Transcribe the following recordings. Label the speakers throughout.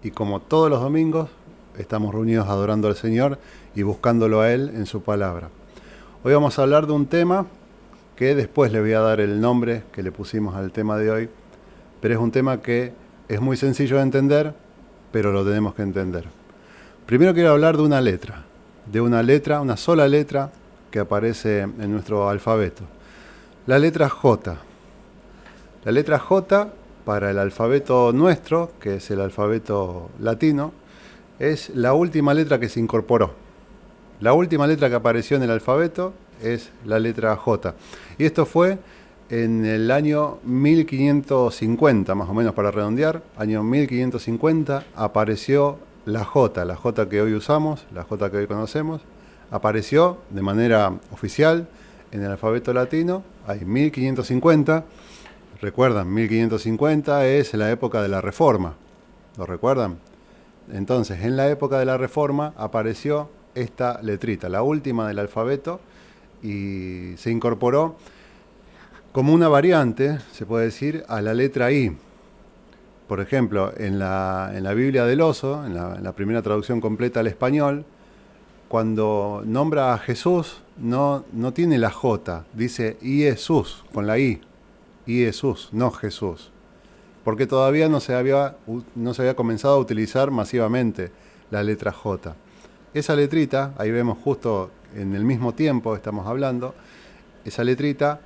Speaker 1: y como todos los domingos estamos reunidos adorando al Señor y buscándolo a Él en su palabra. Hoy vamos a hablar de un tema que después le voy a dar el nombre que le pusimos al tema de hoy, pero es un tema que es muy sencillo de entender, pero lo tenemos que entender. Primero quiero hablar de una letra, una sola letra que aparece en nuestro alfabeto. La letra J. La letra J para el alfabeto nuestro, que es el alfabeto latino, es la última letra que se incorporó. La última letra que apareció en el alfabeto es la letra J. Y esto fue en el año 1550, más o menos para redondear. Año 1550 apareció la J que hoy usamos, la J que hoy conocemos. Apareció de manera oficial en el alfabeto latino. Hay 1550. Recuerdan, 1550 es la época de la Reforma. ¿Lo recuerdan? Entonces, en la época de la Reforma apareció esta letrita, la última del alfabeto, y se incorporó como una variante, se puede decir, a la letra I. Por ejemplo, en la Biblia del Oso, en la primera traducción completa al español, cuando nombra a Jesús, no tiene la J, dice Jesús, con la I Jesús, no Jesús. Porque todavía no se había comenzado a utilizar masivamente la letra J. Esa letrita, ahí vemos justo en el mismo tiempo, estamos hablando, esa letrita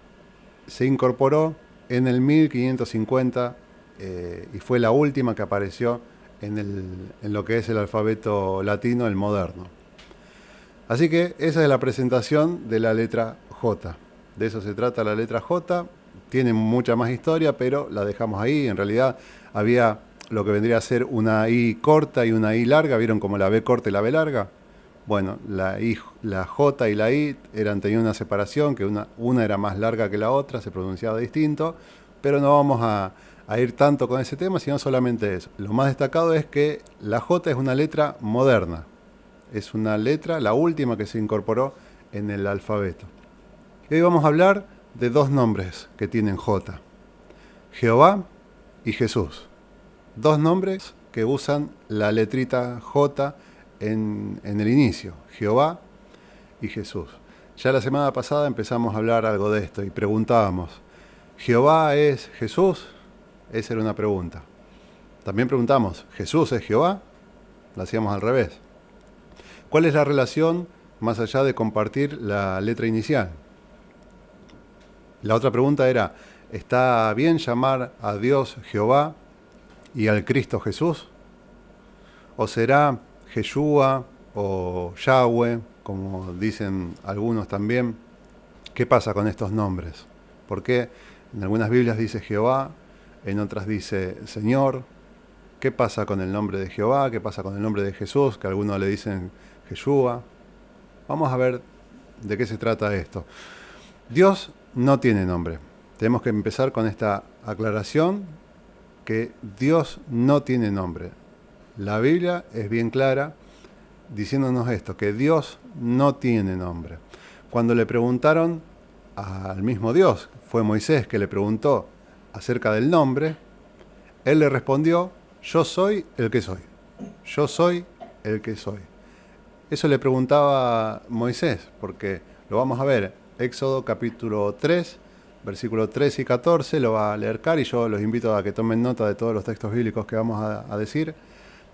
Speaker 1: se incorporó en el 1550 y fue la última que apareció en lo que es el alfabeto latino, el moderno. Así que esa es la presentación de la letra J. De eso se trata la letra J. Tiene mucha más historia, pero la dejamos ahí. En realidad había lo que vendría a ser una I corta y una I larga. ¿Vieron como la B corta y la B larga? Bueno, la J y la I tenían una separación, que una era más larga que la otra, se pronunciaba distinto, pero no vamos a ir tanto con ese tema, sino solamente eso. Lo más destacado es que la J es una letra moderna. Es una letra, la última que se incorporó en el alfabeto. Y hoy vamos a hablar de dos nombres que tienen J. Jehová y Jesús. Dos nombres que usan la letrita J en el inicio. Jehová y Jesús. Ya la semana pasada empezamos a hablar algo de esto y preguntábamos, ¿Jehová es Jesús? Esa era una pregunta. También preguntamos, ¿Jesús es Jehová? La hacíamos al revés. ¿Cuál es la relación más allá de compartir la letra inicial? La otra pregunta era, ¿está bien llamar a Dios Jehová y al Cristo Jesús? ¿O será Yeshua o Yahweh, como dicen algunos también? ¿Qué pasa con estos nombres? ¿Por qué en algunas Biblias dice Jehová, en otras dice Señor? ¿Qué pasa con el nombre de Jehová? ¿Qué pasa con el nombre de Jesús? Que algunos le dicen Yeshua. Vamos a ver de qué se trata esto. Dios no tiene nombre. Tenemos que empezar con esta aclaración que Dios no tiene nombre. La Biblia es bien clara diciéndonos esto, que Dios no tiene nombre. Cuando le preguntaron al mismo Dios, fue Moisés que le preguntó acerca del nombre, él le respondió, yo soy el que soy. Yo soy el que soy. Eso le preguntaba Moisés, porque lo vamos a ver, Éxodo capítulo 3, versículos 13 y 14, lo va a leer Cari, yo los invito a que tomen nota de todos los textos bíblicos que vamos a decir,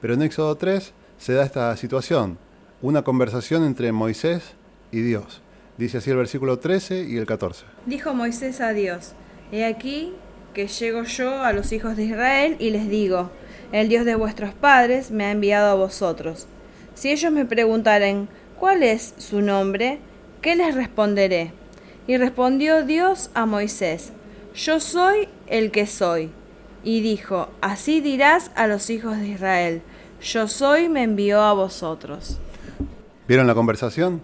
Speaker 1: pero en Éxodo 3 se da esta situación, una conversación entre Moisés y Dios. Dice así el versículo 13 y el 14.
Speaker 2: Dijo Moisés a Dios, he aquí que llego yo a los hijos de Israel y les digo, el Dios de vuestros padres me ha enviado a vosotros. Si ellos me preguntaren, ¿cuál es su nombre?, ¿qué les responderé? Y respondió Dios a Moisés, yo soy el que soy. Y dijo, así dirás a los hijos de Israel, yo soy me envió a vosotros.
Speaker 1: ¿Vieron la conversación?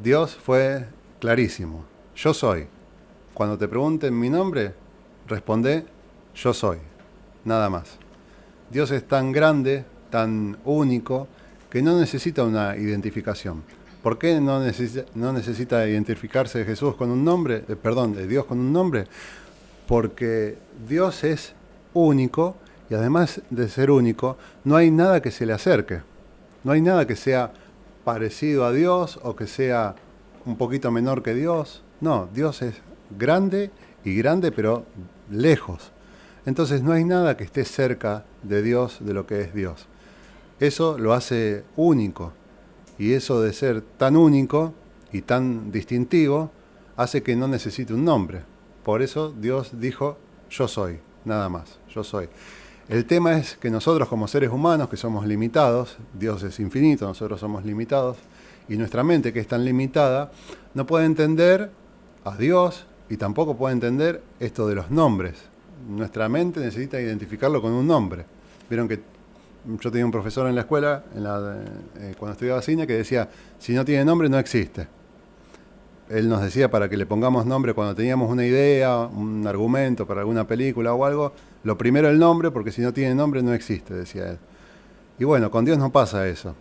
Speaker 1: Dios fue clarísimo. Yo soy. Cuando te pregunten mi nombre, responde, yo soy. Nada más. Dios es tan grande, tan único, que no necesita una identificación. ¿Por qué no necesita identificarse de Jesús con un nombre? De Dios con un nombre. Porque Dios es único Y además de ser único, no hay nada que se le acerque. No hay nada que sea parecido a Dios o que sea un poquito menor que Dios. No, Dios es grande y grande, pero lejos. Entonces no hay nada que esté cerca de Dios, de lo que es Dios. Eso lo hace único. Y eso de ser tan único y tan distintivo hace que no necesite un nombre. Por eso Dios dijo, yo soy, nada más, yo soy. El tema es que nosotros como seres humanos, que somos limitados, Dios es infinito, nosotros somos limitados, y nuestra mente, que es tan limitada, no puede entender a Dios y tampoco puede entender esto de los nombres. Nuestra mente necesita identificarlo con un nombre. Vieron que yo tenía un profesor en la escuela, cuando estudiaba cine, que decía, si no tiene nombre no existe. Él nos decía para que le pongamos nombre cuando teníamos una idea, un argumento para alguna película o algo, lo primero el nombre, porque si no tiene nombre no existe, decía él. Y bueno, con Dios no pasa eso.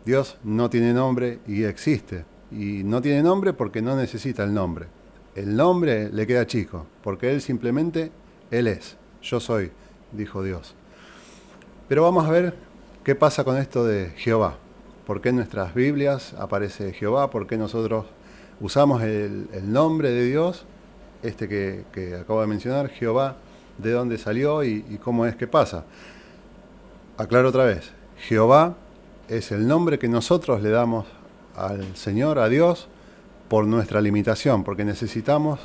Speaker 1: Dios no tiene nombre y existe. Y no tiene nombre porque no necesita el nombre. El nombre le queda chico, porque Él simplemente, Él es. Yo soy, dijo Dios. Pero vamos a ver qué pasa con esto de Jehová. ¿Por qué en nuestras Biblias aparece Jehová? ¿Por qué nosotros usamos el nombre de Dios, que acabo de mencionar, Jehová, de dónde salió y cómo es que pasa? Aclaro otra vez, Jehová es el nombre que nosotros le damos al Señor, a Dios, por nuestra limitación, porque necesitamos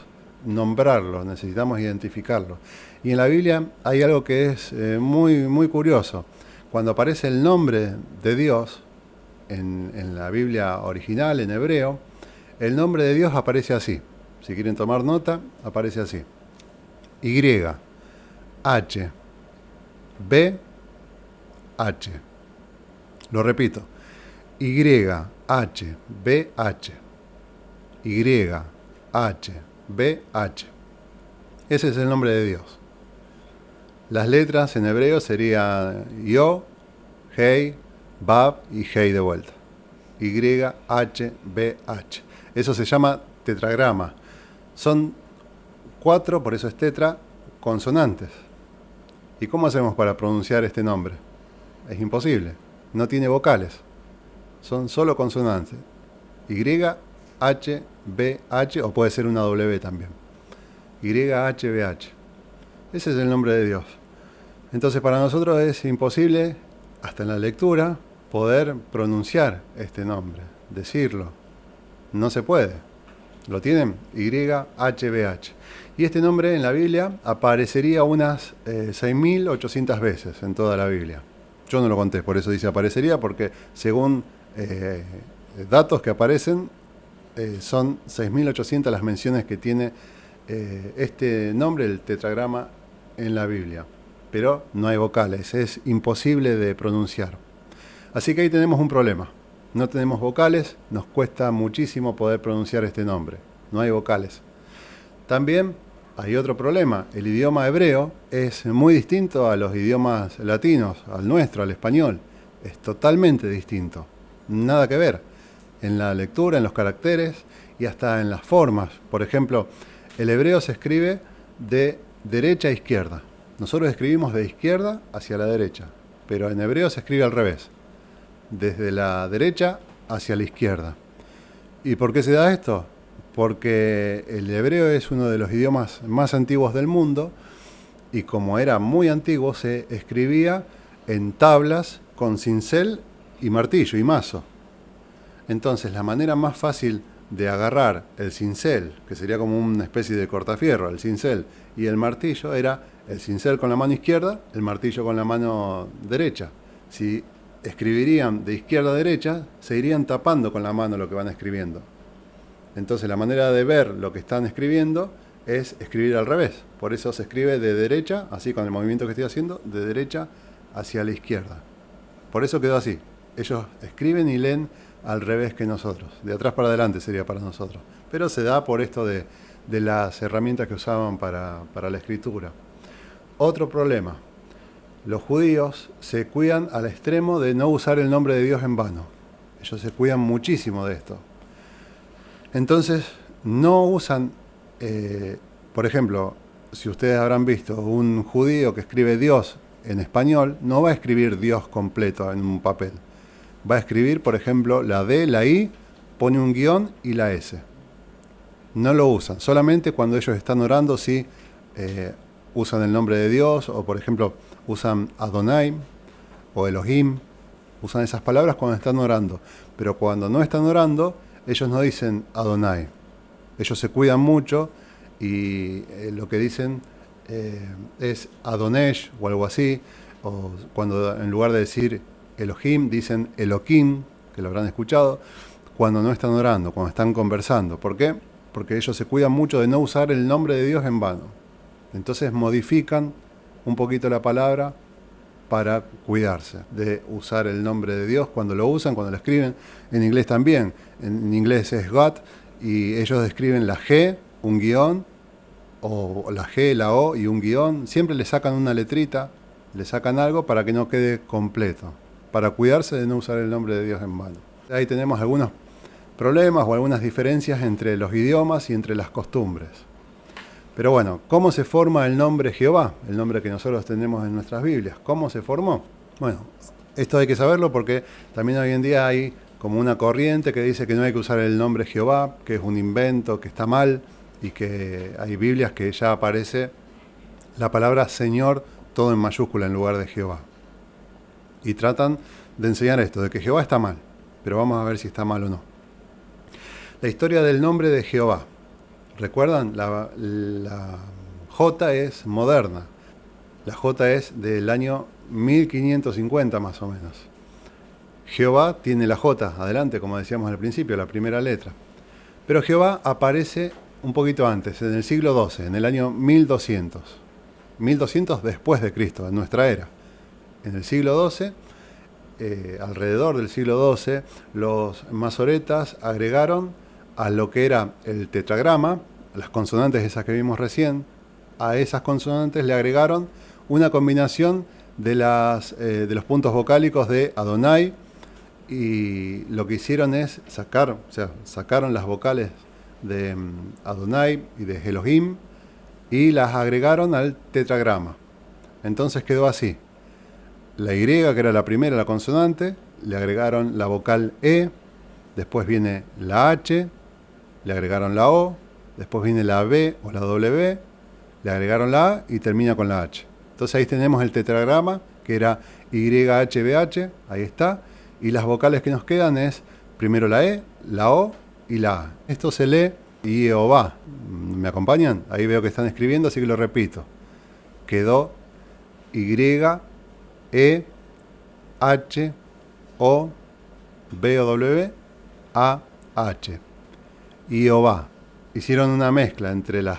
Speaker 1: nombrarlo, necesitamos identificarlo. Y en la Biblia hay algo que es muy, muy curioso. Cuando aparece el nombre de Dios, en la Biblia original, en hebreo, el nombre de Dios aparece así. Si quieren tomar nota, aparece así. Y, H, B, H. Lo repito. Y, H, B, H. Y, H, B, H. Ese es el nombre de Dios. Las letras en hebreo serían Yo, Hei, Bab y Hei de vuelta. Y, H, B, H. Eso se llama tetragrama. Son 4, por eso es tetra, consonantes. ¿Y cómo hacemos para pronunciar este nombre? Es imposible. No tiene vocales. Son solo consonantes. Y, H, B, H, o puede ser una W también. Y, H, B, H. Ese es el nombre de Dios. Entonces para nosotros es imposible, hasta en la lectura, poder pronunciar este nombre, decirlo. No se puede. ¿Lo tienen? YHBH. Y este nombre en la Biblia aparecería unas 6.800 veces en toda la Biblia. Yo no lo conté, por eso dice aparecería, porque según datos que aparecen, son 6.800 las menciones que tiene este nombre, el tetragrama, en la Biblia. Pero no hay vocales, es imposible de pronunciar. Así que ahí tenemos un problema. No tenemos vocales, nos cuesta muchísimo poder pronunciar este nombre. No hay vocales. También hay otro problema. El idioma hebreo es muy distinto a los idiomas latinos, al nuestro, al español. Es totalmente distinto. Nada que ver. En la lectura, en los caracteres y hasta en las formas. Por ejemplo, el hebreo se escribe de derecha a izquierda. Nosotros escribimos de izquierda hacia la derecha, pero en hebreo se escribe al revés. Desde la derecha hacia la izquierda. ¿Y por qué se da esto? Porque el hebreo es uno de los idiomas más antiguos del mundo y como era muy antiguo se escribía en tablas con cincel y martillo y mazo. Entonces la manera más fácil de agarrar el cincel, que sería como una especie de cortafierro, el cincel y el martillo, era el cincel con la mano izquierda, el martillo con la mano derecha. Si escribirían de izquierda a derecha, se irían tapando con la mano lo que van escribiendo. Entonces la manera de ver lo que están escribiendo es escribir al revés. Por eso se escribe de derecha, así con el movimiento que estoy haciendo, de derecha hacia la izquierda. Por eso quedó así. Ellos escriben y leen al revés que nosotros. De atrás para adelante sería para nosotros. Pero se da por esto de las herramientas que usaban para la escritura. Otro problema. Los judíos se cuidan al extremo de no usar el nombre de Dios en vano. Ellos se cuidan muchísimo de esto. Entonces, no usan, por ejemplo, si ustedes habrán visto un judío que escribe Dios en español no va a escribir Dios completo en un papel. Va a escribir, por ejemplo, la D, la I, pone un guión y la S. No lo usan, solamente cuando ellos están orando sí usan el nombre de Dios, o por ejemplo usan Adonai o Elohim, usan esas palabras cuando están orando. Pero cuando no están orando, ellos no dicen Adonai. Ellos se cuidan mucho y lo que dicen es Adonesh o algo así, o cuando en lugar de decir Elohim dicen Elohim, que lo habrán escuchado, cuando no están orando, cuando están conversando. ¿Por qué? Porque ellos se cuidan mucho de no usar el nombre de Dios en vano. Entonces modifican un poquito la palabra para cuidarse de usar el nombre de Dios cuando lo usan, cuando lo escriben. En inglés también. En inglés es God y ellos escriben la G, un guión, o la G, la O y un guión. Siempre le sacan una letrita, le sacan algo para que no quede completo, para cuidarse de no usar el nombre de Dios en vano. Ahí tenemos algunos problemas o algunas diferencias entre los idiomas y entre las costumbres. Pero bueno, ¿cómo se forma el nombre Jehová? El nombre que nosotros tenemos en nuestras Biblias. ¿Cómo se formó? Bueno, esto hay que saberlo porque también hoy en día hay como una corriente que dice que no hay que usar el nombre Jehová, que es un invento, que está mal, y que hay Biblias que ya aparece la palabra Señor todo en mayúscula en lugar de Jehová. Y tratan de enseñar esto, de que Jehová está mal, pero vamos a ver si está mal o no. La historia del nombre de Jehová. ¿Recuerdan? La J es moderna. La J es del año 1550 más o menos. Jehová tiene la J adelante, como decíamos al principio, la primera letra. Pero Jehová aparece un poquito antes, en el siglo XII, en el año 1200. 1200 después de Cristo, en nuestra era. En el siglo XII, alrededor del siglo XII, los masoretas agregaron a lo que era el tetragrama, las consonantes esas que vimos recién, a esas consonantes le agregaron una combinación de los puntos vocálicos de Adonai, y lo que hicieron es sacaron las vocales de Adonai y de Elohim y las agregaron al tetragrama. Entonces quedó así. La Y, que era la primera, la consonante, le agregaron la vocal E, después viene la H, le agregaron la O, después viene la B o la W, le agregaron la A y termina con la H. Entonces ahí tenemos el tetragrama, que era YHBH, ahí está, y las vocales que nos quedan es primero la E, la O y la A. Esto se lee Jehová. ¿Me acompañan? Ahí veo que están escribiendo, así que lo repito. Quedó Y, E, H, O, B o W, A, H. Jehová. Hicieron una mezcla entre las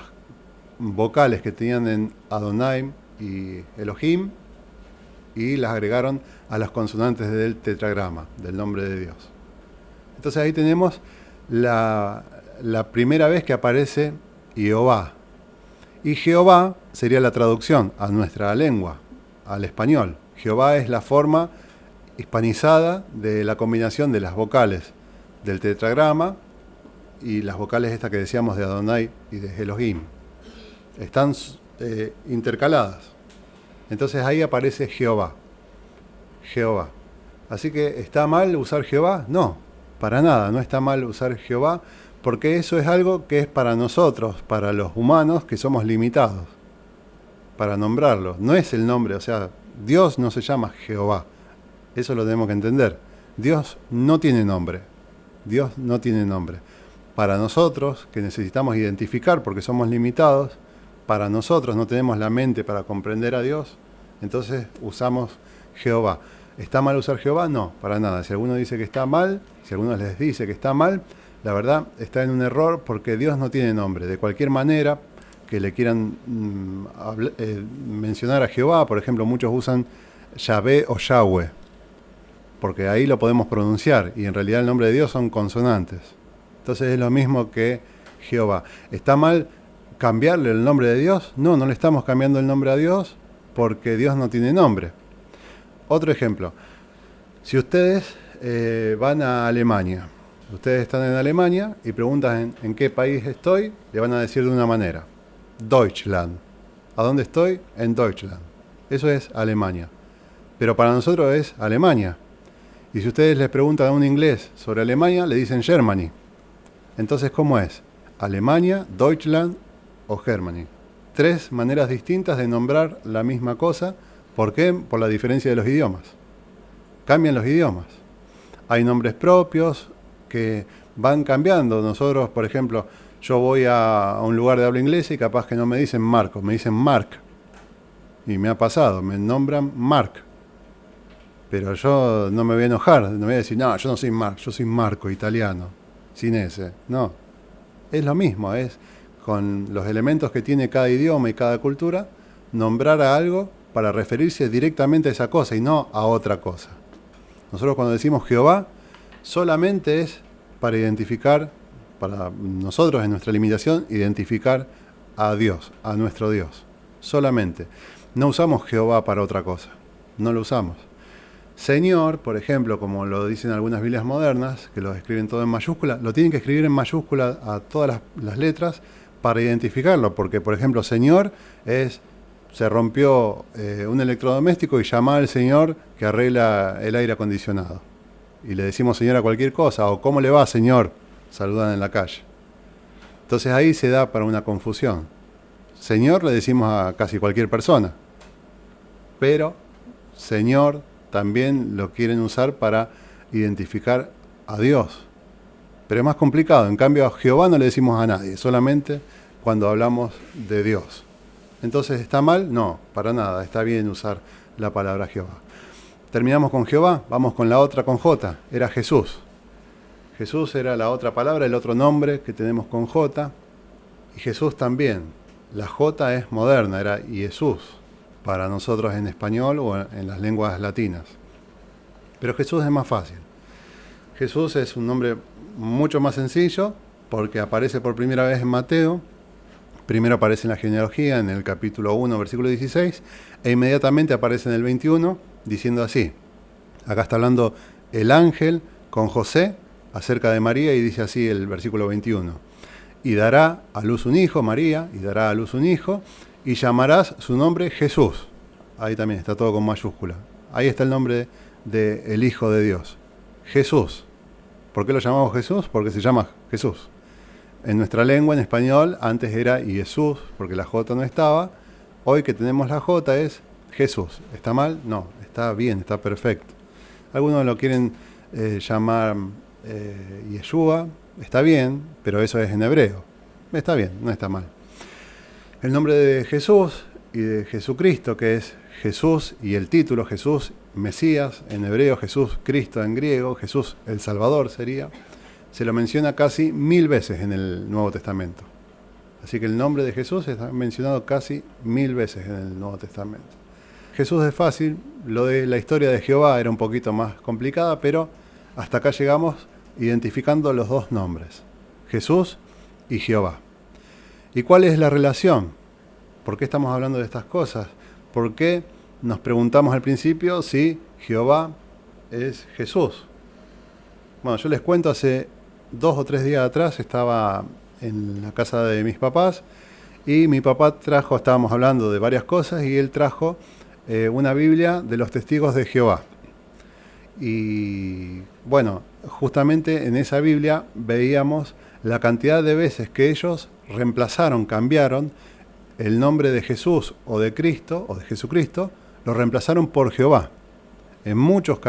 Speaker 1: vocales que tenían en Adonai y Elohim y las agregaron a las consonantes del tetragrama, del nombre de Dios. Entonces ahí tenemos la primera vez que aparece Jehová. Y Jehová sería la traducción a nuestra lengua, al español. Jehová es la forma hispanizada de la combinación de las vocales del tetragrama y las vocales estas que decíamos de Adonai y de Elohim. Están intercaladas. Entonces ahí aparece Jehová. Jehová. Así que, ¿está mal usar Jehová? No, para nada, no está mal usar Jehová, porque eso es algo que es para nosotros, para los humanos que somos limitados, para nombrarlo. No es el nombre, o sea, Dios no se llama Jehová. Eso lo tenemos que entender. Dios no tiene nombre. Dios no tiene nombre. Para nosotros, que necesitamos identificar porque somos limitados, para nosotros no tenemos la mente para comprender a Dios, entonces usamos Jehová. ¿Está mal usar Jehová? No, para nada. Si alguno dice que está mal, si alguno les dice que está mal, la verdad está en un error porque Dios no tiene nombre. De cualquier manera que le quieran mencionar a Jehová, por ejemplo, muchos usan Yahvé o Yahweh, porque ahí lo podemos pronunciar y en realidad el nombre de Dios son consonantes. Entonces es lo mismo que Jehová. ¿Está mal cambiarle el nombre de Dios? No, no le estamos cambiando el nombre a Dios porque Dios no tiene nombre. Otro ejemplo. Si ustedes van a Alemania, ustedes están en Alemania y preguntan en qué país estoy, le van a decir de una manera. Deutschland. ¿A dónde estoy? En Deutschland. Eso es Alemania. Pero para nosotros es Alemania. Y si ustedes les preguntan a un inglés sobre Alemania, le dicen Germany. Entonces, ¿cómo es? Alemania, Deutschland o Germany. 3 maneras distintas de nombrar la misma cosa. ¿Por qué? Por la diferencia de los idiomas. Cambian los idiomas. Hay nombres propios que van cambiando. Nosotros, por ejemplo, yo voy a un lugar de habla inglesa y capaz que no me dicen Marco, me dicen Mark. Y me ha pasado, me nombran Mark. Pero yo no me voy a enojar, no voy a decir, no, yo no soy Mark, yo soy Marco, italiano, sin ese. No, es lo mismo, es con los elementos que tiene cada idioma y cada cultura, nombrar a algo para referirse directamente a esa cosa y no a otra cosa. Nosotros cuando decimos Jehová, solamente es para identificar, para nosotros en nuestra limitación, identificar a Dios, a nuestro Dios. Solamente. No usamos Jehová para otra cosa. No lo usamos. Señor, por ejemplo, como lo dicen algunas Biblias modernas, que lo escriben todo en mayúscula, lo tienen que escribir en mayúscula a todas las letras para identificarlo. Porque, por ejemplo, Señor es... Se rompió un electrodoméstico y llama al señor que arregla el aire acondicionado. Y le decimos señor a cualquier cosa, o ¿cómo le va, señor? Saludan en la calle. Entonces ahí se da para una confusión. Señor le decimos a casi cualquier persona, pero señor también lo quieren usar para identificar a Dios. Pero es más complicado. En cambio a Jehová no le decimos a nadie, solamente cuando hablamos de Dios. Entonces, ¿está mal? No, para nada, está bien usar la palabra Jehová. Terminamos con Jehová, vamos con la otra con J, era Jesús. Jesús era la otra palabra, el otro nombre que tenemos con J, y Jesús también. La J es moderna, era Jesús, para nosotros en español o en las lenguas latinas. Pero Jesús es más fácil. Jesús es un nombre mucho más sencillo, porque aparece por primera vez en Mateo. Primero aparece en la genealogía, en el capítulo 1, versículo 16, e inmediatamente aparece en el 21, diciendo así. Acá está hablando el ángel con José acerca de María, y dice así el versículo 21. Y dará a luz un hijo, María, y dará a luz un hijo, y llamarás su nombre Jesús. Ahí también está todo con mayúscula. Ahí está el nombre del Hijo de Dios. Jesús. ¿Por qué lo llamamos Jesús? Porque se llama Jesús. En nuestra lengua, en español, antes era Jesús, porque la J no estaba. Hoy que tenemos la J es Jesús. ¿Está mal? No, está bien, está perfecto. Algunos lo quieren llamar Yeshua. Está bien, pero eso es en hebreo. Está bien, no está mal. El nombre de Jesús y de Jesucristo, que es Jesús, y el título Jesús, Mesías, en hebreo, Jesús, Cristo en griego, Jesús el Salvador sería, se lo menciona casi 1000 veces en el Nuevo Testamento. Así que el nombre de Jesús está mencionado casi 1000 veces en el Nuevo Testamento. Jesús es fácil, lo de la historia de Jehová era un poquito más complicada, pero hasta acá llegamos identificando los dos nombres, Jesús y Jehová. ¿Y cuál es la relación? ¿Por qué estamos hablando de estas cosas? ¿Por qué nos preguntamos al principio si Jehová es Jesús? Bueno, yo les cuento, hace 2 o 3 días atrás estaba en la casa de mis papás y mi papá trajo, estábamos hablando de varias cosas, y él trajo una Biblia de los testigos de Jehová. Y bueno, justamente en esa Biblia veíamos la cantidad de veces que ellos reemplazaron, cambiaron el nombre de Jesús o de Cristo o de Jesucristo, lo reemplazaron por Jehová. En muchas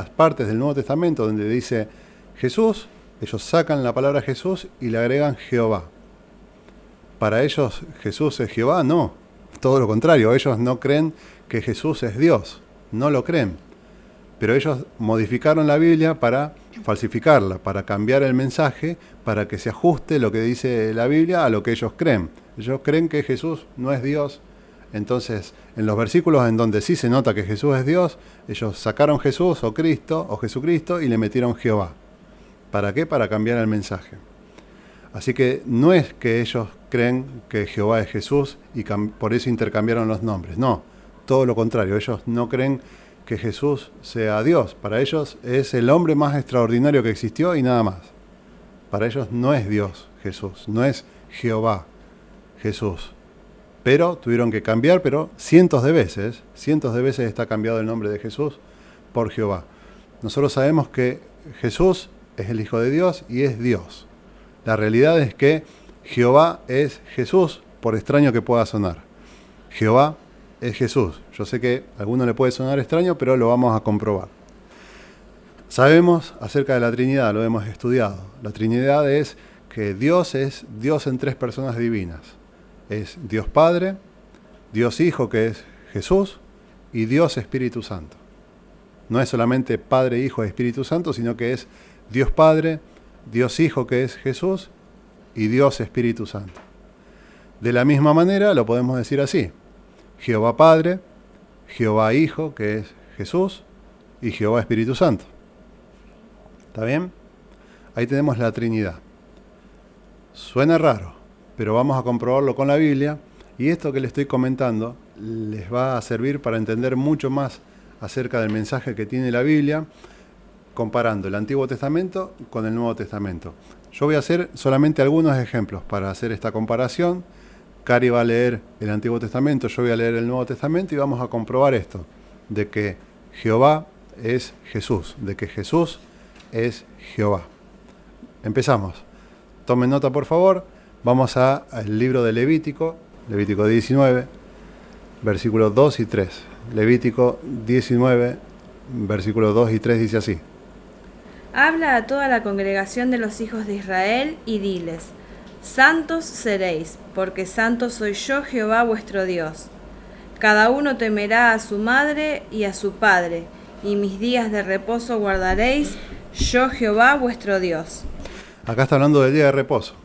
Speaker 1: partes del Nuevo Testamento donde dice Jesús, ellos sacan la palabra Jesús y le agregan Jehová. Para ellos Jesús es Jehová, no, todo lo contrario, ellos no creen que Jesús es Dios, no lo creen. Pero ellos modificaron la Biblia para falsificarla, para cambiar el mensaje, para que se ajuste lo que dice la Biblia a lo que ellos creen. Ellos creen que Jesús no es Dios. Entonces, en los versículos en donde sí se nota que Jesús es Dios, ellos sacaron Jesús o Cristo o Jesucristo y le metieron Jehová. ¿Para qué? Para cambiar el mensaje. Así que no es que ellos creen que Jehová es Jesús y por eso intercambiaron los nombres. No, todo lo contrario. Ellos no creen que Jesús sea Dios. Para ellos es el hombre más extraordinario que existió y nada más. Para ellos no es Dios Jesús, no es Jehová Jesús. pero tuvieron que cambiar, pero cientos de veces está cambiado el nombre de Jesús por Jehová. Nosotros sabemos que Jesús es el Hijo de Dios y es Dios. La realidad es que Jehová es Jesús, por extraño que pueda sonar. Jehová es Jesús. Yo sé que a alguno le puede sonar extraño, pero lo vamos a comprobar. Sabemos acerca de la Trinidad, lo hemos estudiado. La Trinidad es que Dios es Dios en tres personas divinas. Es Dios Padre, Dios Hijo, que es Jesús, y Dios Espíritu Santo. No es solamente Padre, Hijo y Espíritu Santo, sino que es Dios Padre, Dios Hijo, que es Jesús, y Dios Espíritu Santo. De la misma manera lo podemos decir así: Jehová Padre, Jehová Hijo, que es Jesús, y Jehová Espíritu Santo. ¿Está bien? Ahí tenemos la Trinidad. Suena raro, pero vamos a comprobarlo con la Biblia, y esto que les estoy comentando les va a servir para entender mucho más acerca del mensaje que tiene la Biblia, comparando el Antiguo Testamento con el Nuevo Testamento. Yo voy a hacer solamente algunos ejemplos para hacer esta comparación. Cari va a leer el Antiguo Testamento, yo voy a leer el Nuevo Testamento y vamos a comprobar esto, de que Jehová es Jesús, de que Jesús es Jehová. Empezamos. Tomen nota, por favor. Vamos al libro de Levítico, Levítico 19, versículos 2 y 3. Levítico 19, versículos 2 y 3 dice así:
Speaker 2: Habla a toda la congregación de los hijos de Israel y diles: Santos seréis, porque santo soy yo, Jehová vuestro Dios. Cada uno temerá a su madre y a su padre, y mis días de reposo guardaréis, yo Jehová vuestro Dios.
Speaker 1: Acá está hablando del día de reposo.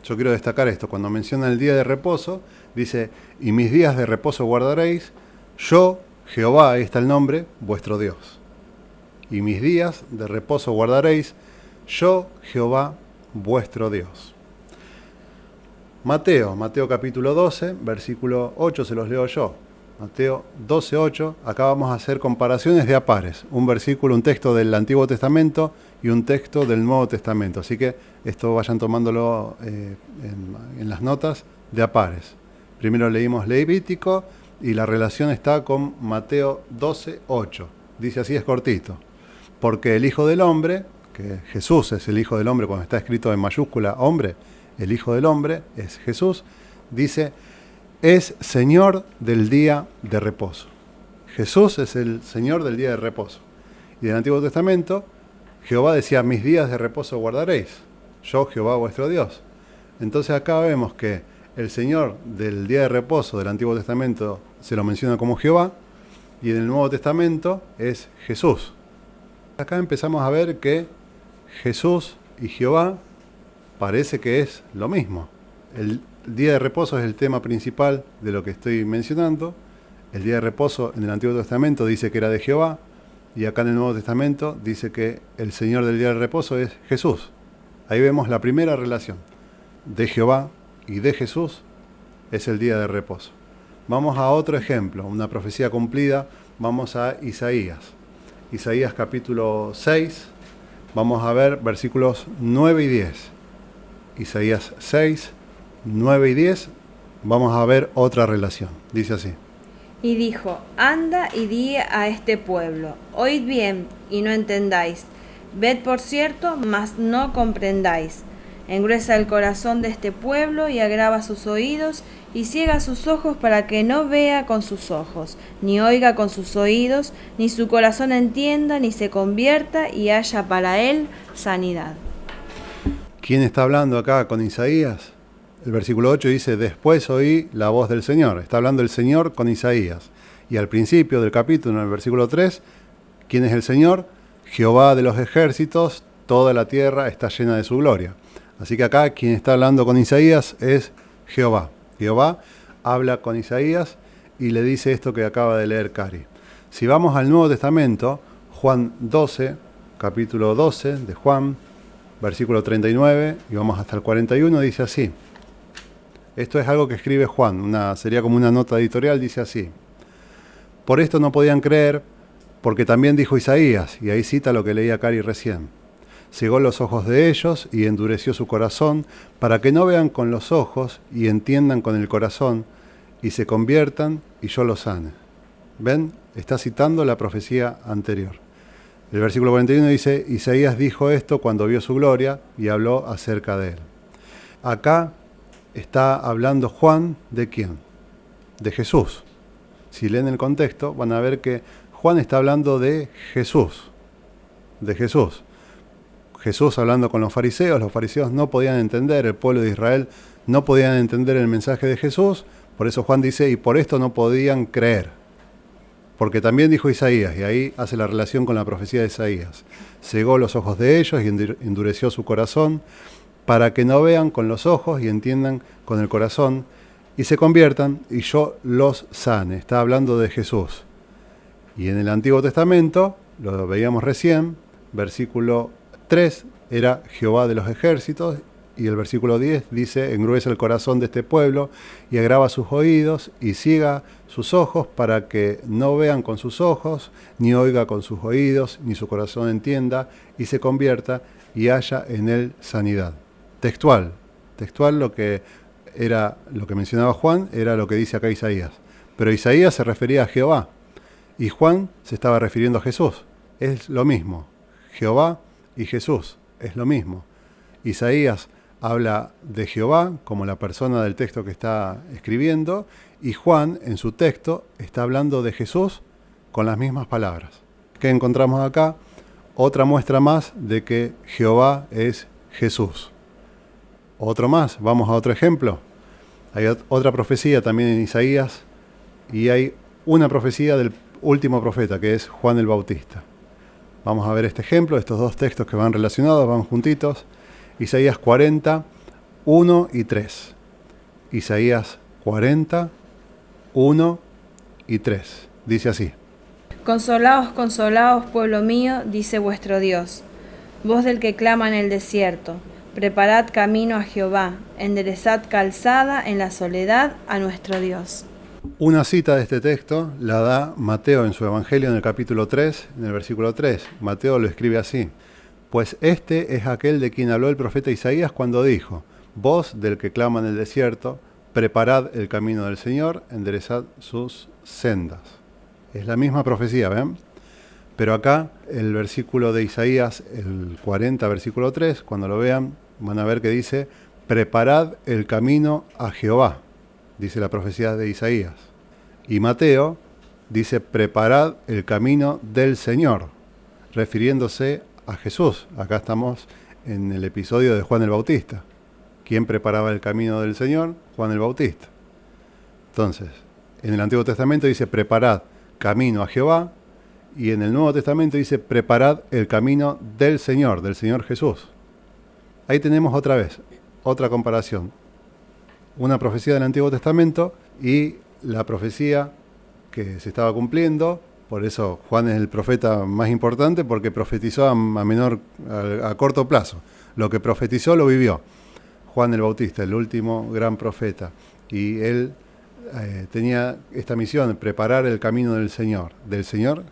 Speaker 1: Yo quiero destacar esto. Cuando menciona el día de reposo, dice: y mis días de reposo guardaréis, yo, Jehová, ahí está el nombre, vuestro Dios. Y mis días de reposo guardaréis, yo, Jehová, vuestro Dios. Mateo capítulo 12, versículo 8, se los leo yo. Mateo 12, 8. Acá vamos a hacer comparaciones de a pares. Un versículo, un texto del Antiguo Testamento y un texto del Nuevo Testamento. Así que esto vayan tomándolo en las notas de a pares. Primero leímos Levítico y la relación está con Mateo 12, 8. Dice así, es cortito. Porque el Hijo del Hombre, que Jesús es el Hijo del Hombre cuando está escrito en mayúscula hombre, el Hijo del Hombre es Jesús, dice: es Señor del día de reposo. Jesús es el Señor del día de reposo. Y del Antiguo Testamento, Jehová decía: mis días de reposo guardaréis, yo Jehová vuestro Dios. Entonces acá vemos que el Señor del día de reposo del Antiguo Testamento se lo menciona como Jehová, y en el Nuevo Testamento es Jesús. Acá empezamos a ver que Jesús y Jehová parece que es lo mismo. El día de reposo es el tema principal de lo que estoy mencionando. El día de reposo en el Antiguo Testamento dice que era de Jehová, y acá en el Nuevo Testamento dice que el Señor del día de reposo es Jesús. Ahí vemos la primera relación de Jehová y de Jesús, es el día de reposo. Vamos a otro ejemplo, una profecía cumplida. Vamos a Isaías. Isaías capítulo 6, vamos a ver versículos 9 y 10. Isaías 6, 9 y 10, vamos a ver otra relación. Dice así:
Speaker 2: Y dijo: anda y di a este pueblo, oíd bien y no entendáis, ved por cierto, mas no comprendáis. Engruesa el corazón de este pueblo y agrava sus oídos y ciega sus ojos para que no vea con sus ojos, ni oiga con sus oídos, ni su corazón entienda, ni se convierta y haya para él sanidad.
Speaker 1: ¿Quién está hablando acá con Isaías? El versículo 8 dice: después oí la voz del Señor. Está hablando el Señor con Isaías. Y al principio del capítulo, en el versículo 3, ¿quién es el Señor? Jehová de los ejércitos, toda la tierra está llena de su gloria. Así que acá quien está hablando con Isaías es Jehová. Jehová habla con Isaías y le dice esto que acaba de leer Cari. Si vamos al Nuevo Testamento, Juan 12, capítulo 12 de Juan, versículo 39, y vamos hasta el 41, dice así. Esto es algo que escribe Juan, sería como una nota editorial, dice así: por esto no podían creer, porque también dijo Isaías, y ahí cita lo que leía Cari recién: cegó los ojos de ellos y endureció su corazón, para que no vean con los ojos y entiendan con el corazón, y se conviertan y yo los sane. ¿Ven? Está citando la profecía anterior. El versículo 41 dice, Isaías dijo esto cuando vio su gloria y habló acerca de él. Acá está hablando Juan ¿de quién? De Jesús. Si leen el contexto van a ver que Juan está hablando de Jesús. De Jesús. Jesús hablando con los fariseos no podían entender, el pueblo de Israel no podían entender el mensaje de Jesús, por eso Juan dice, y por esto no podían creer. Porque también dijo Isaías, y ahí hace la relación con la profecía de Isaías, cegó los ojos de ellos y endureció su corazón, para que no vean con los ojos y entiendan con el corazón, y se conviertan, y yo los sane. Está hablando de Jesús. Y en el Antiguo Testamento, lo veíamos recién, versículo 3 era Jehová de los ejércitos, y el versículo 10 dice, engruesa el corazón de este pueblo y agrava sus oídos y ciega sus ojos para que no vean con sus ojos, ni oiga con sus oídos, ni su corazón entienda y se convierta y haya en él sanidad. Textual lo que mencionaba Juan era lo que dice acá Isaías. Pero Isaías se refería a Jehová y Juan se estaba refiriendo a Jesús. Es lo mismo. Jehová y Jesús es lo mismo. Isaías habla de Jehová como la persona del texto que está escribiendo y Juan en su texto está hablando de Jesús con las mismas palabras. ¿Qué encontramos acá? Otra muestra más de que Jehová es Jesús. Otro más, vamos a otro ejemplo. Hay otra profecía también en Isaías y hay una profecía del último profeta que es Juan el Bautista. Vamos a ver este ejemplo, estos dos textos que van relacionados, van juntitos. Isaías 40, 1 y 3. Isaías 40, 1 y 3. Dice así.
Speaker 2: Consolaos, consolaos, pueblo mío, dice vuestro Dios. Voz del que clama en el desierto. Preparad camino a Jehová, enderezad calzada en la soledad a nuestro Dios.
Speaker 1: Una cita de este texto la da Mateo en su Evangelio en el capítulo 3, en el versículo 3. Mateo lo escribe así. Pues este es aquel de quien habló el profeta Isaías cuando dijo, voz del que clama en el desierto, preparad el camino del Señor, enderezad sus sendas. Es la misma profecía, ¿ven? Pero acá el versículo de Isaías, el 40, versículo 3, cuando lo vean, van a ver que dice, preparad el camino a Jehová, dice la profecía de Isaías. Y Mateo dice, preparad el camino del Señor, refiriéndose a Jesús. Acá estamos en el episodio de Juan el Bautista. ¿Quién preparaba el camino del Señor? Juan el Bautista. Entonces, en el Antiguo Testamento dice, preparad camino a Jehová, y en el Nuevo Testamento dice, preparad el camino del Señor Jesús. Ahí tenemos otra vez, otra comparación. Una profecía del Antiguo Testamento y la profecía que se estaba cumpliendo. Por eso Juan es el profeta más importante, porque profetizó a corto plazo. Lo que profetizó lo vivió. Juan el Bautista, el último gran profeta. Y él tenía esta misión, preparar el camino del Señor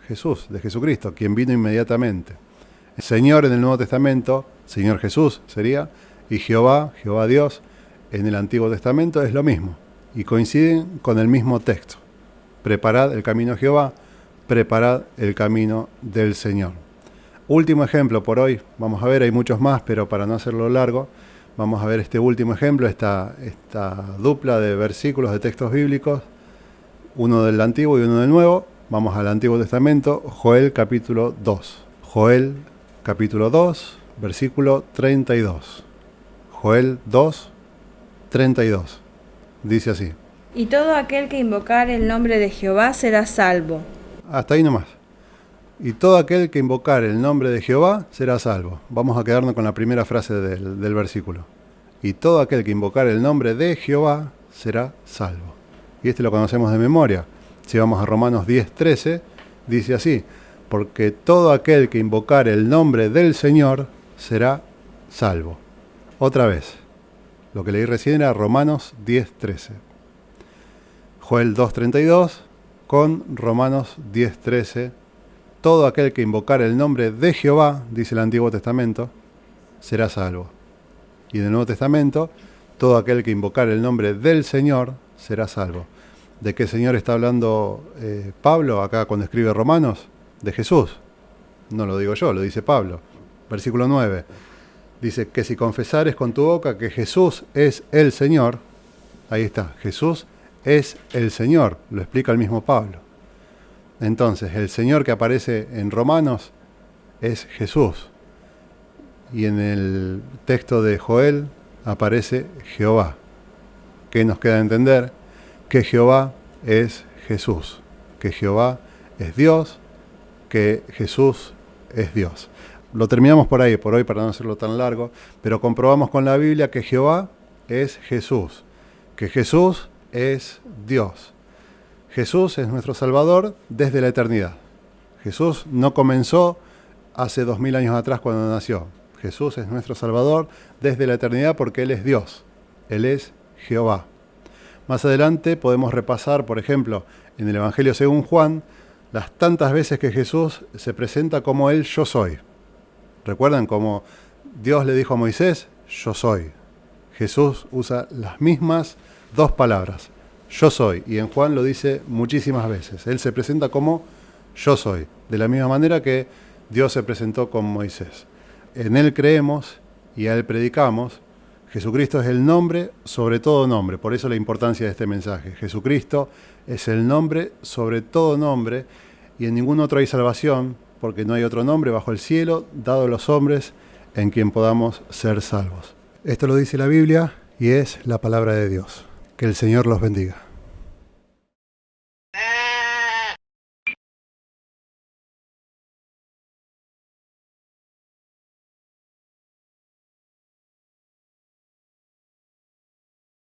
Speaker 1: Jesús, de Jesucristo, quien vino inmediatamente. El Señor en el Nuevo Testamento, Señor Jesús sería, y Jehová Dios, en el Antiguo Testamento es lo mismo. Y coinciden con el mismo texto. Preparad el camino a Jehová, preparad el camino del Señor. Último ejemplo por hoy, vamos a ver, hay muchos más, pero para no hacerlo largo, vamos a ver este último ejemplo, esta dupla de versículos de textos bíblicos, uno del Antiguo y uno del Nuevo. Vamos al Antiguo Testamento, Joel capítulo 2. Joel capítulo 2, versículo 32. Joel 2, 32. Dice así.
Speaker 2: Y todo aquel que invocare el nombre de Jehová será salvo.
Speaker 1: Hasta ahí nomás. Y todo aquel que invocare el nombre de Jehová será salvo. Vamos a quedarnos con la primera frase del versículo. Y todo aquel que invocare el nombre de Jehová será salvo. Y este lo conocemos de memoria. Si vamos a Romanos 10, 13, dice así. Porque todo aquel que invocare el nombre del Señor será salvo. Otra vez. Lo que leí recién era Romanos 10, 13. Joel 2, 32 con Romanos 10, 13. Todo aquel que invocare el nombre de Jehová, dice el Antiguo Testamento, será salvo. Y en el Nuevo Testamento, todo aquel que invocare el nombre del Señor será salvo. ¿De qué Señor está hablando Pablo acá cuando escribe Romanos? De Jesús. No lo digo yo, lo dice Pablo. Versículo 9. Dice que si confesares con tu boca que Jesús es el Señor, ahí está, Jesús es el Señor, lo explica el mismo Pablo. Entonces, el Señor que aparece en Romanos es Jesús. Y en el texto de Joel aparece Jehová. ¿Qué nos queda entender? Que Jehová es Jesús, que Jehová es Dios, que Jesús es Dios. Lo terminamos por ahí, por hoy, para no hacerlo tan largo, pero comprobamos con la Biblia que Jehová es Jesús, que Jesús es Dios. Jesús es nuestro Salvador desde la eternidad. Jesús no comenzó hace 2000 años atrás cuando nació. Jesús es nuestro Salvador desde la eternidad porque Él es Dios, Él es Jehová. Más adelante podemos repasar, por ejemplo, en el Evangelio según Juan, las tantas veces que Jesús se presenta como el yo soy. ¿Recuerdan cómo Dios le dijo a Moisés, yo soy? Jesús usa las mismas dos palabras, yo soy, y en Juan lo dice muchísimas veces. Él se presenta como yo soy, de la misma manera que Dios se presentó con Moisés. En Él creemos y a Él predicamos. Jesucristo es el nombre sobre todo nombre, por eso la importancia de este mensaje. Jesucristo es el nombre sobre todo nombre y en ningún otro hay salvación, porque no hay otro nombre bajo el cielo dado a los hombres en quien podamos ser salvos. Esto lo dice la Biblia y es la palabra de Dios. Que el Señor los bendiga.